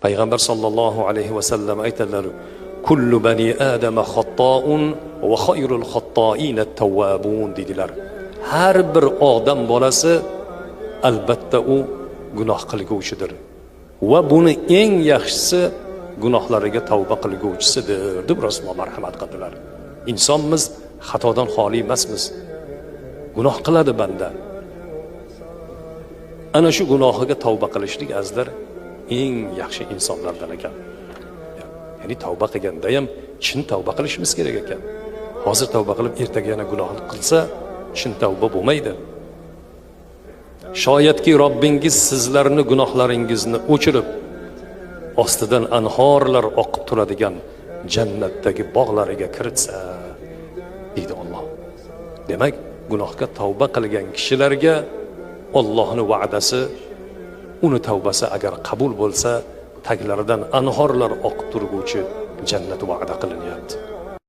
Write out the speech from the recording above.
payg'ambar sollallohu alayhi vasallam aytadilar: kullu bani adama xattoun va xayrul xattoin at-tawwabun dedilar. Har bir odam bolasi albatta u gunoh qilguvchidir va buni eng yaxshisi gunohlariga tavba qilguvchisidir deb Rasululloh marhamat qildilar. Insonmiz, xatodan xoli emasmiz. Gunoh qiladi banda. Ana shu gunohiga tavba qilishlik azizlar eng yaxshi insonlardan ekan. Ya'ni tavba qilganda ham chin tavba qilishimiz kerak ekan. Hozir tavba qilib ertaga yana gunoh qilsa, chin tavba bo'lmaydi. Shoyatki Robbingiz sizlarni gunohlaringizni o'chirib, ostidan anhorlar oqib turadigan jannatdagi bog'lariga kiritsa, deydi Alloh. Demak, gunohga tavba qilgan kishilarga Allohning va'dasi, uni tavbasi agar qabul bo'lsa, taglaridan anhorlar oqib turguvchi jannat va'da qilinyapti.